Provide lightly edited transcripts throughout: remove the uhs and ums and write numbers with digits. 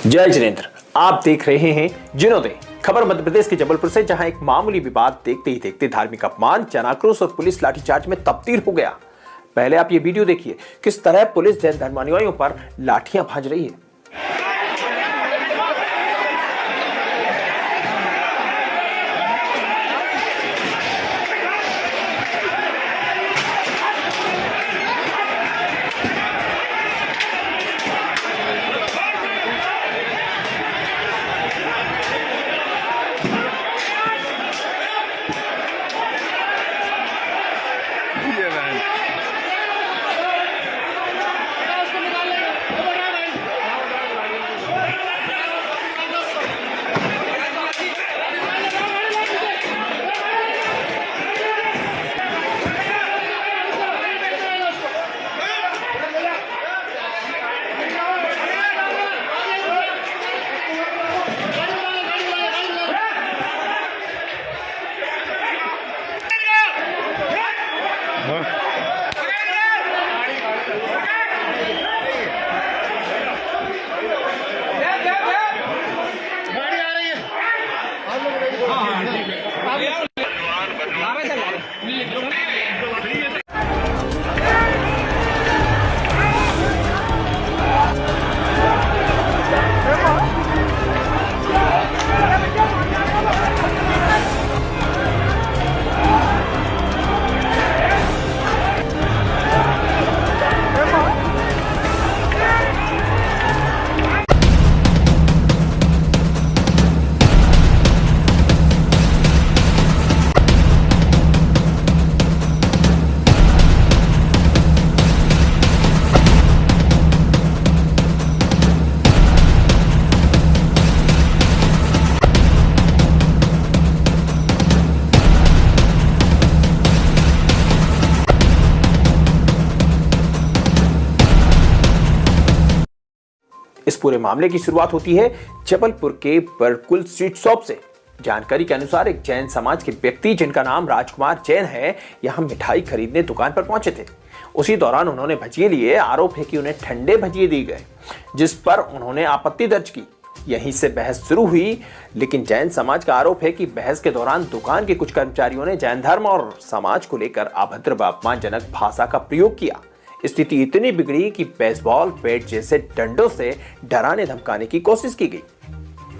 जय जिनेंद्र, आप देख रहे हैं जिनोदय खबर मध्य प्रदेश के जबलपुर से, जहां एक मामूली विवाद देखते ही देखते धार्मिक अपमान, जन आक्रोश और पुलिस लाठीचार्ज में तब्दील हो गया। पहले आप ये वीडियो देखिए किस तरह पुलिस जैन धर्मानुयायियों पर लाठियां भांज रही है। इस पूरे मामले की शुरुआत होती है जबलपुर के बरकुल स्वीट शॉप से। जानकारी के अनुसार एक जैन समाज के व्यक्ति जिनका नाम राजकुमार जैन है, यहां मिठाई खरीदने दुकान पर पहुंचे थे। उसी दौरान उन्होंने भजिए लिए। आरोप है कि उन्हें ठंडे भजिए दिए गए, जिस पर उन्होंने आपत्ति दर्ज की। यहीं से बहस शुरू हुई, लेकिन जैन समाज का आरोप है कि बहस के दौरान दुकान के कुछ कर्मचारियों ने जैन धर्म और समाज को लेकर अभद्र व अपमानजनक भाषा का प्रयोग किया। स्थिति इतनी बिगड़ी कि बेसबॉल बैट जैसे डंडों से डराने धमकाने की कोशिश की गई।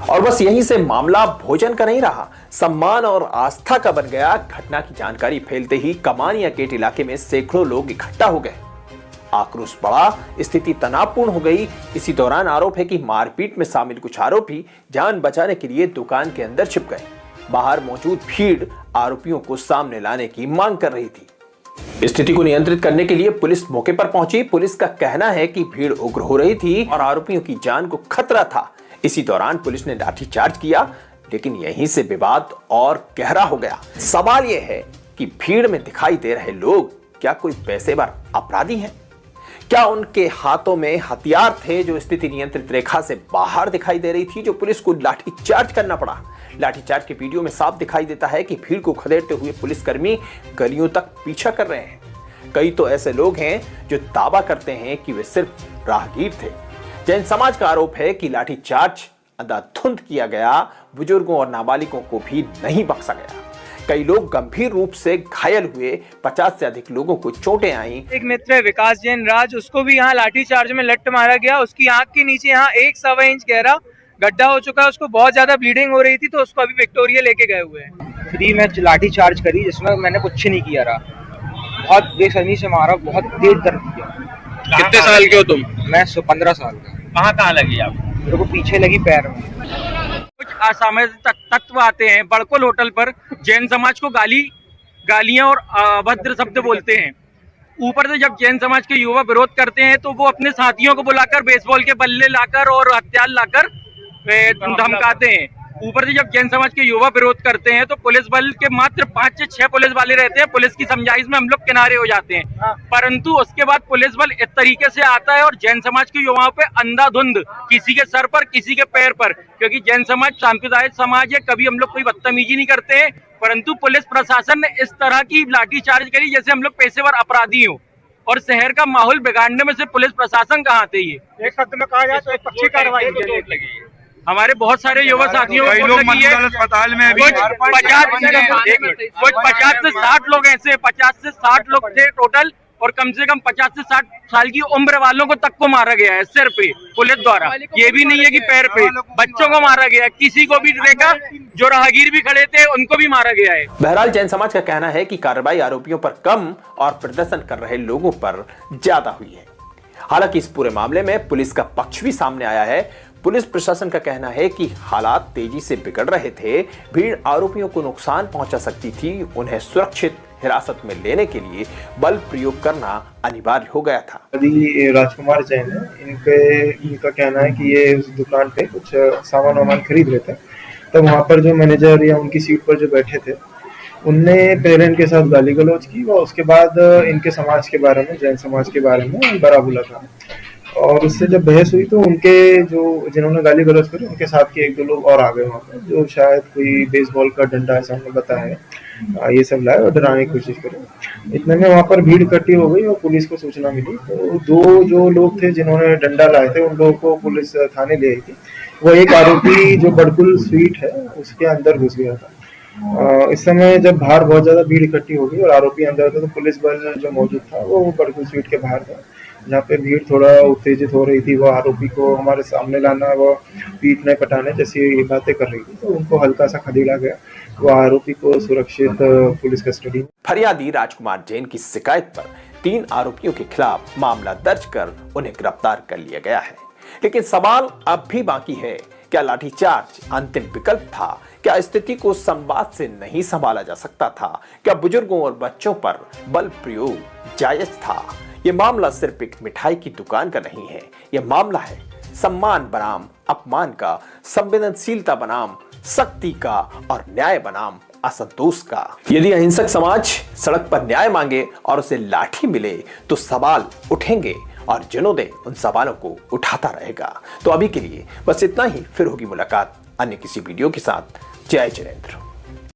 और बस यहीं से मामला भोजन का नहीं रहा, सम्मान और आस्था का बन गया। घटना की जानकारी फैलते ही कमानिया गेट इलाके में सैकड़ों लोग इकट्ठा हो गए। आक्रोश बढ़ा, स्थिति तनावपूर्ण हो गई। इसी दौरान आरोप है कि मारपीट में शामिल कुछ आरोपी जान बचाने के लिए दुकान के अंदर छिप गए। बाहर मौजूद भीड़ आरोपियों को सामने लाने की मांग कर रही थी। स्थिति को नियंत्रित करने के लिए पुलिस मौके पर पहुंची। पुलिस का कहना है कि भीड़ उग्र हो रही थी और आरोपियों की जान को खतरा था। इसी दौरान पुलिस ने लाठीचार्ज किया, लेकिन यहीं से विवाद और गहरा हो गया। सवाल यह है कि भीड़ में दिखाई दे रहे लोग क्या कोई पेशेवर अपराधी हैं? क्या उनके हाथों में हथियार थे? जो स्थिति नियंत्रित रेखा से बाहर दिखाई दे रही थी, जो पुलिस को लाठीचार्ज करना पड़ा। लाठीचार्ज के वीडियो में साफ दिखाई देता है कि भीड़ को खदेड़ते हुए पुलिसकर्मी गलियों तक पीछा कर रहे हैं। कई तो ऐसे लोग हैं जो दावा करते हैं कि वे सिर्फ राहगीर थे। जैन समाज का आरोप है कि लाठीचार्ज अंधाधुंध किया गया, बुजुर्गों और नाबालिगों को भी नहीं बख्शा गया। कई लोग गंभीर रूप से घायल हुए, 50 से अधिक लोगों को चोटें आईं। एक मित्र है विकास जैन राज, उसको भी यहाँ लाठीचार्ज में लट मारा गया। उसकी आंख के नीचे यहाँ 1 सवा इंच गहरा गड्ढा हो चुका है। उसको बहुत ज्यादा ब्लीडिंग हो रही थी, तो उसको अभी विक्टोरिया लेके गए हुए हैं। फ्री में लाठी चार्ज करी, जिसमें मैंने कुछ नहीं किया रहा। बहुत बेसब्री से मारा, बहुत तेज दर्द किया। कितने साल के हो तुम? मैं 15 साल का। कहाँ लगी आप? मेरे को पीछे लगी पैर में। कुछ असामाजिक तत्व आते हैं बड़कुल होटल पर, जैन समाज को गालियां और अभद्र शब्द बोलते हैं। ऊपर से जब जैन समाज के युवा विरोध करते हैं, तो वो अपने साथियों को बुलाकर बेसबॉल के बल्ले लाकर और हथियार लाकर धमकाते हैं। ऊपर से जब जैन समाज के युवा विरोध करते हैं, तो पुलिस बल के मात्र 5 से 6 पुलिस वाले रहते हैं। पुलिस की समझाइश में हम लोग किनारे हो जाते हैं, परंतु उसके बाद पुलिस बल इस तरीके से आता है और जैन समाज के युवाओं पे अंधाधुंध, किसी के सर पर किसी के पैर पर, क्योंकि जैन समाज सांप्रदायिक समाज है, कभी हम लोग कोई बदतमीजी नहीं करते हैं। परंतु पुलिस प्रशासन ने इस तरह की लाठीचार्ज करी जैसे हम लोग पेशेवर अपराधी हो। और शहर का माहौल बिगाड़ने में से पुलिस प्रशासन कहाँ आते ही है। एक शब्द में कहा जाए तो एक पक्षी कार्रवाई हमारे बहुत सारे युवा साथियों को चोट लगी है। अस्पताल में कुछ 50 से 60 लोग ऐसे 50 से 60 लोग थे टोटल, और कम से कम 50 से 60 साल की उम्र वालों को तक को मारा गया है सिर पे पुलिस द्वारा। ये भी नहीं है कि पैर पे, बच्चों को मारा गया है, किसी को भी देखा, जो राहगीर भी खड़े थे उनको भी मारा गया है। बहरहाल जैन समाज का कहना है कि कार्रवाई आरोपियों पर कम और प्रदर्शन कर रहे लोगों पर ज्यादा हुई है। हालांकि इस पूरे मामले में पुलिस का पक्ष भी सामने आया है। पुलिस प्रशासन का कहना है कि हालात तेजी से बिगड़ रहे थे, भीड़ आरोपियों को नुकसान पहुंचा सकती थी, उन्हें सुरक्षित हिरासत में लेने के लिए बल प्रयोग करना अनिवार्य हो गया था। यदि राजकुमार जैन है, इनका कहना है कि ये उस दुकान पे कुछ सामान खरीद रहे थे, तब वहाँ पर जो मैनेजर या उनकी सीट पर जो बैठे थे उनने पेरेंट के साथ गाली गलौज की और उसके बाद इनके समाज के बारे में, जैन समाज के बारे में बड़ा बुला था। और उससे जब बहस हुई तो उनके जो जिन्होंने गाली गलौज करी उनके साथ के एक दो लोग और आ गए वहाँ पे, जो शायद कोई बेसबॉल का डंडा ऐसा उन्होंने बताया, ये सब लाए और डराने की कोशिश करी। इतने में वहाँ पर भीड़ इकट्ठी हो गई और पुलिस को सूचना मिली। तो दो जो लोग थे जिन्होंने डंडा लाए थे उन लोगों को पुलिस थाने ले आई थी। वो एक आरोपी जो बड़कुल स्वीट है उसके अंदर घुस गया था। इस समय जब बाहर बहुत ज्यादा भीड़ इकट्ठी हो गई और आरोपी अंदर था, तो पुलिस बल जो मौजूद था वो बड़कुल स्वीट के बाहर था, जहाँ पे भीड़ थोड़ा उत्तेजित हो रही थी। वो आरोपी को हमारे सामने लाना, वो पीटने पटाने जैसी बातें कर रही थी, तो उनको हल्का सा खदेड़ा गया। वो आरोपी को सुरक्षित पुलिस कस्टडी। फरियादी राजकुमार जैन की शिकायत पर 3 आरोपियों के खिलाफ मामला दर्ज कर उन्हें गिरफ्तार कर लिया गया है। लेकिन सवाल अब भी बाकी है, क्या लाठीचार्ज अंतिम विकल्प था? क्या स्थिति को संवाद से नहीं संभाला जा सकता था? क्या बुजुर्गों और बच्चों पर बल प्रयोग जायज था? यह मामला सिर्फ एक मिठाई की दुकान का नहीं है, यह मामला है सम्मान बनाम अपमान का, संवेदनशीलता बनाम सख्ती का और न्याय बनाम असंतोष का। यदि अहिंसक समाज सड़क पर न्याय मांगे और उसे लाठी मिले तो सवाल उठेंगे और जनोदय उन सवालों को उठाता रहेगा। तो अभी के लिए बस इतना ही, फिर होगी मुलाकात अन्य किसी वीडियो के साथ। जय जिनेंद्र।